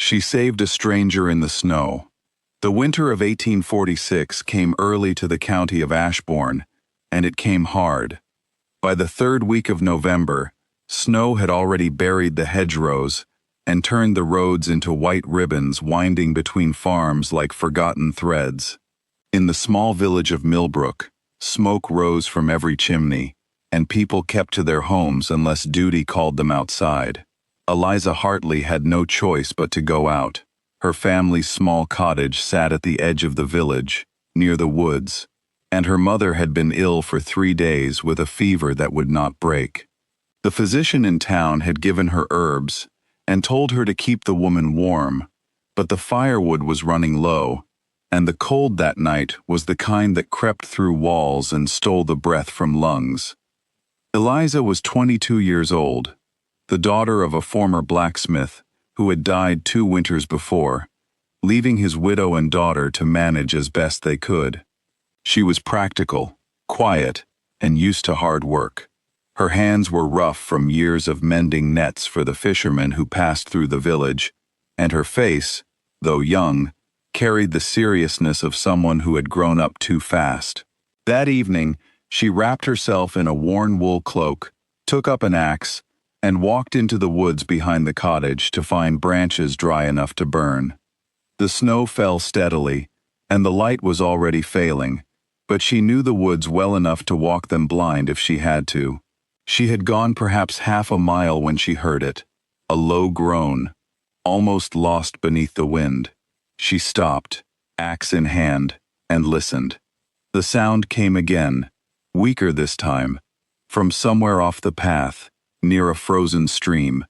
She saved a stranger in the snow. The winter of 1846 came early to the county of Ashbourne, and it came hard. By the third week of November, snow had already buried the hedgerows and turned the roads into white ribbons winding between farms like forgotten threads. In the small village of Millbrook, smoke rose from every chimney, and people kept to their homes unless duty called them outside. Eliza Hartley had no choice but to go out. Her family's small cottage sat at the edge of the village, near the woods, and her mother had been ill for 3 days with a fever that would not break. The physician in town had given her herbs and told her to keep the woman warm, but the firewood was running low, and the cold that night was the kind that crept through walls and stole the breath from lungs. Eliza was 22 years old, the daughter of a former blacksmith who had died 2 winters before, leaving his widow and daughter to manage as best they could. She was practical, quiet, and used to hard work. Her hands were rough from years of mending nets for the fishermen who passed through the village, and her face, though young, carried the seriousness of someone who had grown up too fast. That evening, she wrapped herself in a worn wool cloak, took up an axe, and walked into the woods behind the cottage to find branches dry enough to burn. The snow fell steadily, and the light was already failing, but she knew the woods well enough to walk them blind if she had to. She had gone perhaps half a mile when she heard it, a low groan, almost lost beneath the wind. She stopped, axe in hand, and listened. The sound came again, weaker this time, from somewhere off the path, near a frozen stream.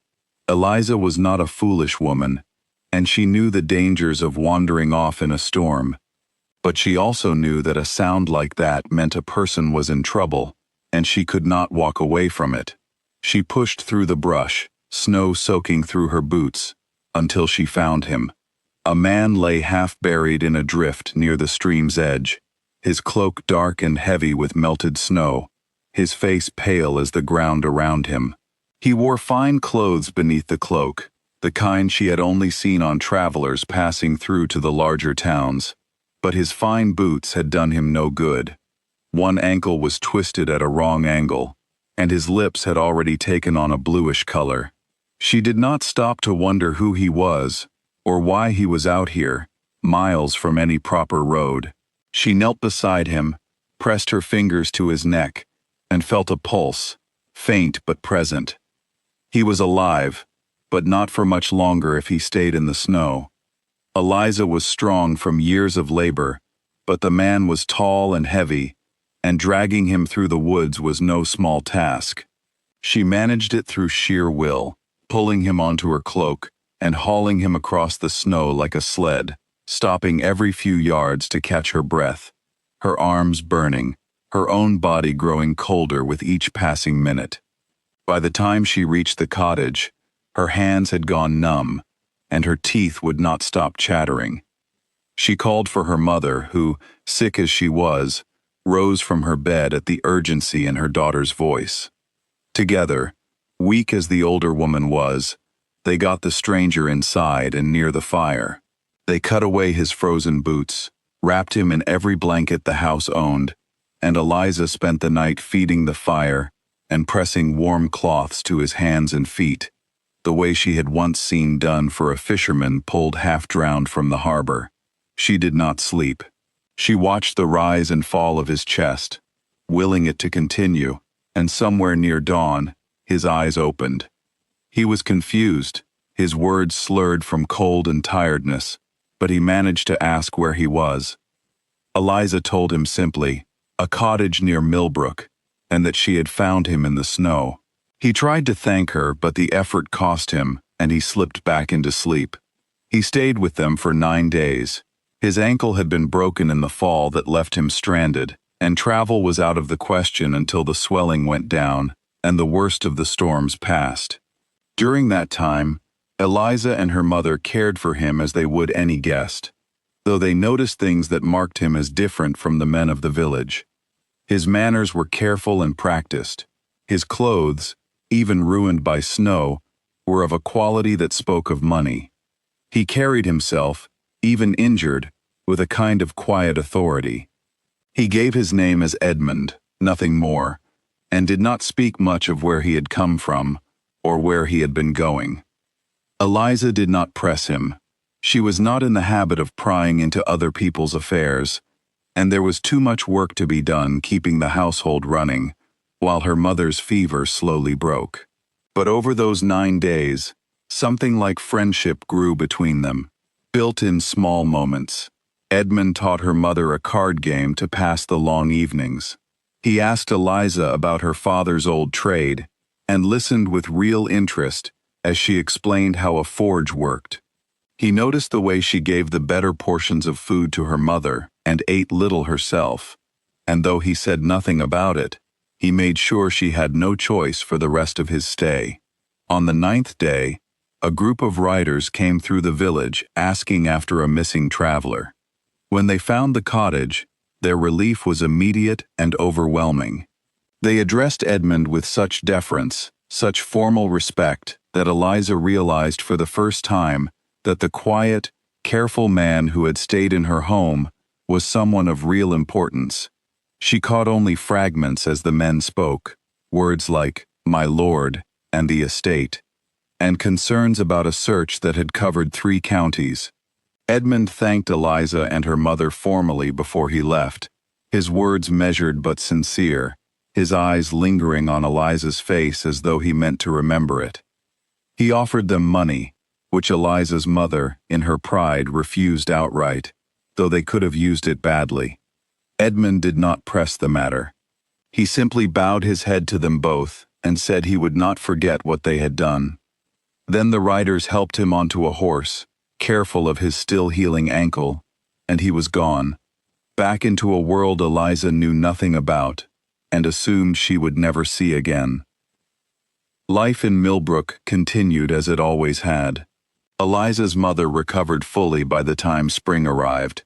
Eliza was not a foolish woman, and she knew the dangers of wandering off in a storm. But she also knew that a sound like that meant a person was in trouble, and she could not walk away from it. She pushed through the brush, snow soaking through her boots, until she found him. A man lay half buried in a drift near the stream's edge, his cloak dark and heavy with melted snow, his face pale as the ground around him. He wore fine clothes beneath the cloak, the kind she had only seen on travelers passing through to the larger towns. But his fine boots had done him no good. One ankle was twisted at a wrong angle, and his lips had already taken on a bluish color. She did not stop to wonder who he was, or why he was out here, miles from any proper road. She knelt beside him, pressed her fingers to his neck, and felt a pulse, faint but present. He was alive, but not for much longer if he stayed in the snow. Eliza was strong from years of labor, but the man was tall and heavy, and dragging him through the woods was no small task. She managed it through sheer will, pulling him onto her cloak and hauling him across the snow like a sled, stopping every few yards to catch her breath, her arms burning, her own body growing colder with each passing minute. By the time she reached the cottage, her hands had gone numb, and her teeth would not stop chattering. She called for her mother, who, sick as she was, rose from her bed at the urgency in her daughter's voice. Together, weak as the older woman was, they got the stranger inside and near the fire. They cut away his frozen boots, wrapped him in every blanket the house owned, and Eliza spent the night feeding the fire and pressing warm cloths to his hands and feet, the way she had once seen done for a fisherman pulled half-drowned from the harbor. She did not sleep. She watched the rise and fall of his chest, willing it to continue, and somewhere near dawn, his eyes opened. He was confused, his words slurred from cold and tiredness, but he managed to ask where he was. Eliza told him simply, a cottage near Millbrook, and that she had found him in the snow. He tried to thank her, but the effort cost him, and he slipped back into sleep. He stayed with them for 9 days. His ankle had been broken in the fall that left him stranded, and travel was out of the question until the swelling went down and the worst of the storms passed. During that time, Eliza and her mother cared for him as they would any guest, though they noticed things that marked him as different from the men of the village. His manners were careful and practiced. His clothes, even ruined by snow, were of a quality that spoke of money. He carried himself, even injured, with a kind of quiet authority. He gave his name as Edmund, nothing more, and did not speak much of where he had come from, or where he had been going. Eliza did not press him. She was not in the habit of prying into other people's affairs, and there was too much work to be done keeping the household running, while her mother's fever slowly broke. But over those 9 days, something like friendship grew between them, built in small moments. Edmund taught her mother a card game to pass the long evenings. He asked Eliza about her father's old trade, and listened with real interest as she explained how a forge worked. He noticed the way she gave the better portions of food to her mother and ate little herself, and though he said nothing about it, he made sure she had no choice for the rest of his stay. On the 9th day, a group of riders came through the village asking after a missing traveler. When they found the cottage, their relief was immediate and overwhelming. They addressed Edmund with such deference, such formal respect, that Eliza realized for the first time that the quiet, careful man who had stayed in her home was someone of real importance. She caught only fragments as the men spoke, words like "my lord" and "the estate," and concerns about a search that had covered 3 counties. Edmund thanked Eliza and her mother formally before he left, his words measured but sincere, his eyes lingering on Eliza's face as though he meant to remember it. He offered them money, which Eliza's mother, in her pride, refused outright, though they could have used it badly. Edmund did not press the matter. He simply bowed his head to them both and said he would not forget what they had done. Then the riders helped him onto a horse, careful of his still healing ankle, and he was gone, back into a world Eliza knew nothing about and assumed she would never see again. Life in Millbrook continued as it always had. Eliza's mother recovered fully by the time spring arrived,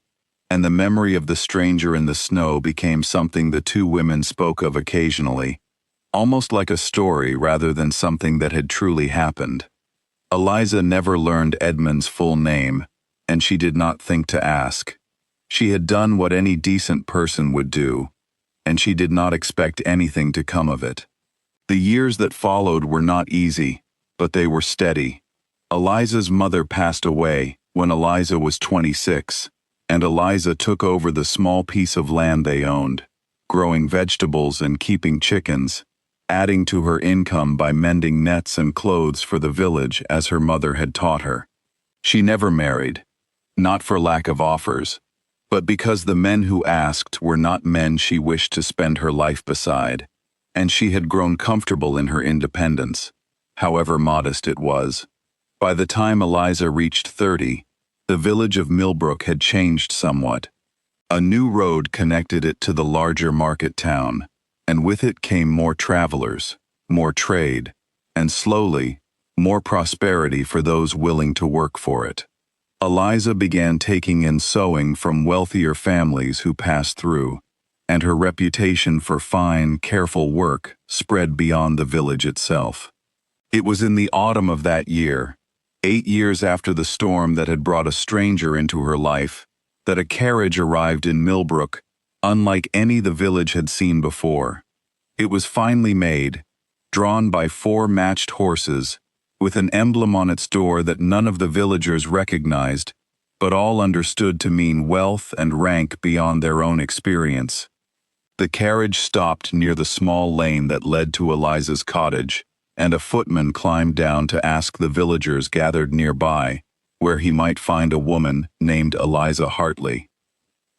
and the memory of the stranger in the snow became something the 2 women spoke of occasionally, almost like a story rather than something that had truly happened. Eliza never learned Edmund's full name, and she did not think to ask. She had done what any decent person would do, and she did not expect anything to come of it. The years that followed were not easy, but they were steady. Eliza's mother passed away when Eliza was 26, and Eliza took over the small piece of land they owned, growing vegetables and keeping chickens, adding to her income by mending nets and clothes for the village as her mother had taught her. She never married, not for lack of offers, but because the men who asked were not men she wished to spend her life beside, and she had grown comfortable in her independence, however modest it was. By the time Eliza reached 30, the village of Millbrook had changed somewhat. A new road connected it to the larger market town, and with it came more travelers, more trade, and slowly, more prosperity for those willing to work for it. Eliza began taking in sewing from wealthier families who passed through, and her reputation for fine, careful work spread beyond the village itself. It was in the autumn of that year, 8 years after the storm that had brought a stranger into her life, that a carriage arrived in Millbrook, unlike any the village had seen before. It was finely made, drawn by 4 matched horses, with an emblem on its door that none of the villagers recognized, but all understood to mean wealth and rank beyond their own experience. The carriage stopped near the small lane that led to Eliza's cottage, and a footman climbed down to ask the villagers gathered nearby where he might find a woman named Eliza Hartley.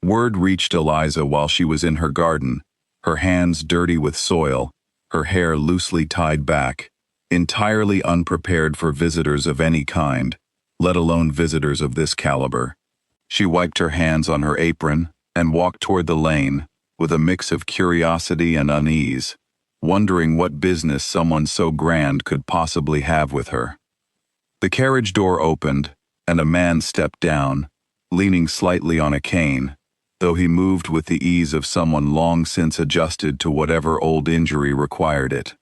Word reached Eliza while she was in her garden, her hands dirty with soil, her hair loosely tied back, entirely unprepared for visitors of any kind, let alone visitors of this caliber. She wiped her hands on her apron and walked toward the lane, with a mix of curiosity and unease, wondering what business someone so grand could possibly have with her. The carriage door opened, and a man stepped down, leaning slightly on a cane, though he moved with the ease of someone long since adjusted to whatever old injury required it.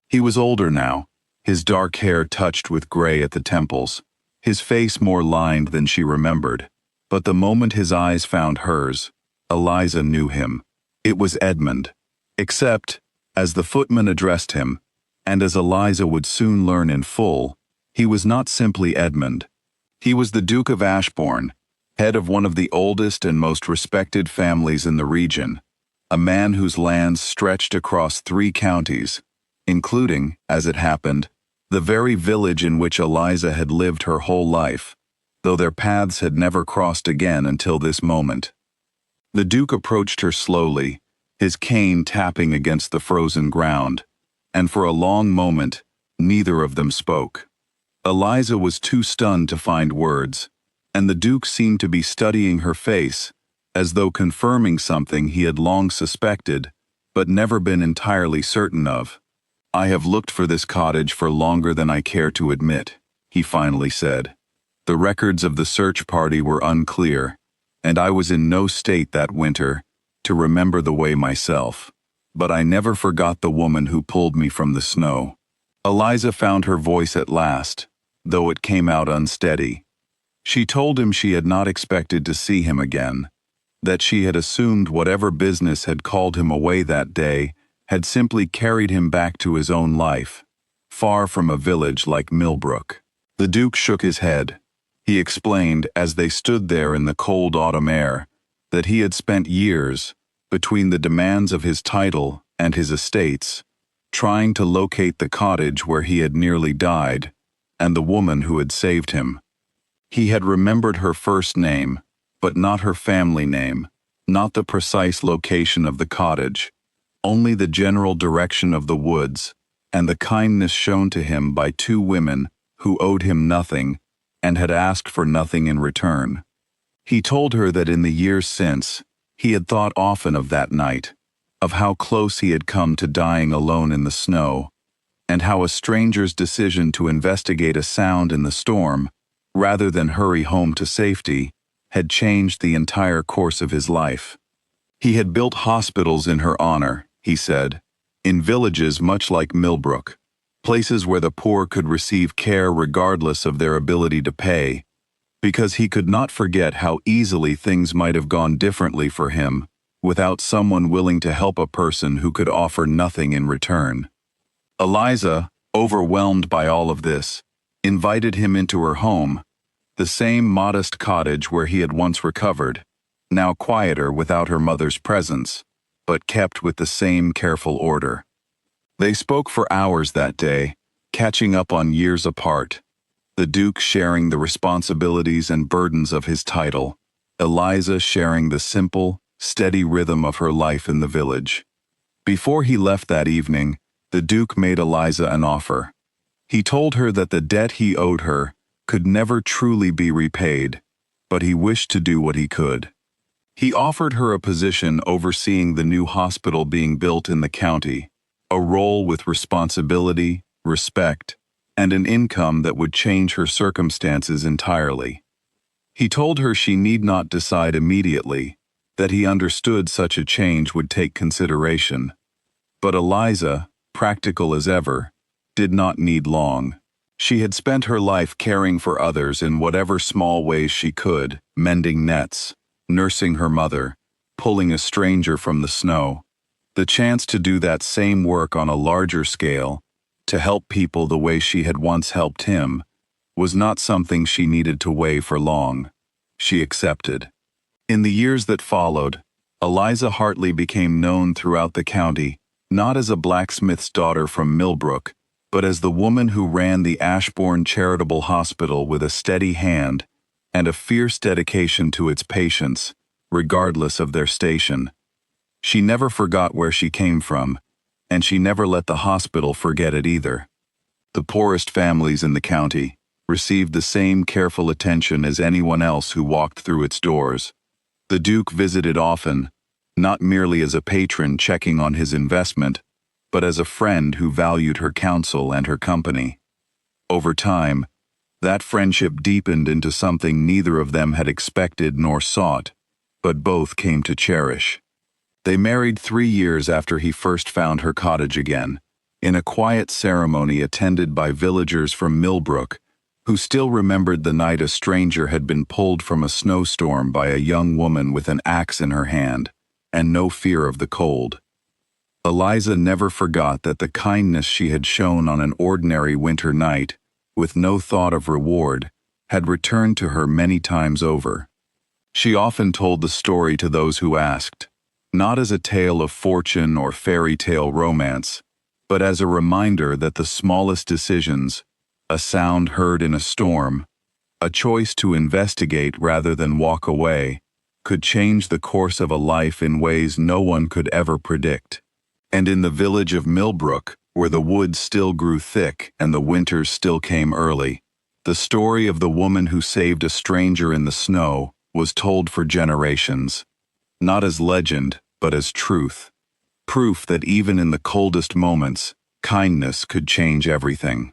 He was older now, his dark hair touched with gray at the temples, his face more lined than she remembered. But the moment his eyes found hers, Eliza knew him. It was Edmund. Except, as the footman addressed him, and as Eliza would soon learn in full, he was not simply Edmund. He was the Duke of Ashbourne, head of one of the oldest and most respected families in the region, a man whose lands stretched across 3 counties, including, as it happened, the very village in which Eliza had lived her whole life, though their paths had never crossed again until this moment. The Duke approached her slowly, his cane tapping against the frozen ground, and for a long moment, neither of them spoke. Eliza was too stunned to find words, and the Duke seemed to be studying her face, as though confirming something he had long suspected, but never been entirely certain of. "I have looked for this cottage for longer than I care to admit," he finally said. "The records of the search party were unclear, and I was in no state that winter to remember the way myself. But I never forgot the woman who pulled me from the snow." Eliza found her voice at last, though it came out unsteady. She told him she had not expected to see him again, that she had assumed whatever business had called him away that day had simply carried him back to his own life, far from a village like Millbrook. The Duke shook his head. He explained, as they stood there in the cold autumn air, that he had spent years, between the demands of his title and his estates, trying to locate the cottage where he had nearly died, and the woman who had saved him. He had remembered her first name, but not her family name, not the precise location of the cottage, only the general direction of the woods, and the kindness shown to him by 2 women who owed him nothing and had asked for nothing in return. He told her that in the years since, he had thought often of that night, of how close he had come to dying alone in the snow, and how a stranger's decision to investigate a sound in the storm, rather than hurry home to safety, had changed the entire course of his life. He had built hospitals in her honor, he said, in villages much like Millbrook, places where the poor could receive care regardless of their ability to pay, because he could not forget how easily things might have gone differently for him without someone willing to help a person who could offer nothing in return. Eliza, overwhelmed by all of this, invited him into her home, the same modest cottage where he had once recovered, now quieter without her mother's presence, but kept with the same careful order. They spoke for hours that day, catching up on years apart, the Duke sharing the responsibilities and burdens of his title, Eliza sharing the simple, steady rhythm of her life in the village. Before he left that evening, the Duke made Eliza an offer. He told her that the debt he owed her could never truly be repaid, but he wished to do what he could. He offered her a position overseeing the new hospital being built in the county, a role with responsibility, respect, and an income that would change her circumstances entirely. He told her she need not decide immediately, that he understood such a change would take consideration. But Eliza, practical as ever, did not need long. She had spent her life caring for others in whatever small ways she could, mending nets, nursing her mother, pulling a stranger from the snow. The chance to do that same work on a larger scale, to help people the way she had once helped him, was not something she needed to weigh for long. She accepted. In the years that followed, Eliza Hartley became known throughout the county, not as a blacksmith's daughter from Millbrook, but as the woman who ran the Ashbourne Charitable Hospital with a steady hand and a fierce dedication to its patients, regardless of their station. She never forgot where she came from, and she never let the hospital forget it either. The poorest families in the county received the same careful attention as anyone else who walked through its doors. The Duke visited often, not merely as a patron checking on his investment, but as a friend who valued her counsel and her company. Over time, that friendship deepened into something neither of them had expected nor sought, but both came to cherish. They married 3 years after he first found her cottage again, in a quiet ceremony attended by villagers from Millbrook, who still remembered the night a stranger had been pulled from a snowstorm by a young woman with an axe in her hand, and no fear of the cold. Eliza never forgot that the kindness she had shown on an ordinary winter night, with no thought of reward, had returned to her many times over. She often told the story to those who asked, not as a tale of fortune or fairy tale romance, but as a reminder that the smallest decisions, a sound heard in a storm, a choice to investigate rather than walk away, could change the course of a life in ways no one could ever predict. And in the village of Millbrook, where the woods still grew thick and the winters still came early, the story of the woman who saved a stranger in the snow was told for generations, not as legend, but as truth. Proof that even in the coldest moments, kindness could change everything.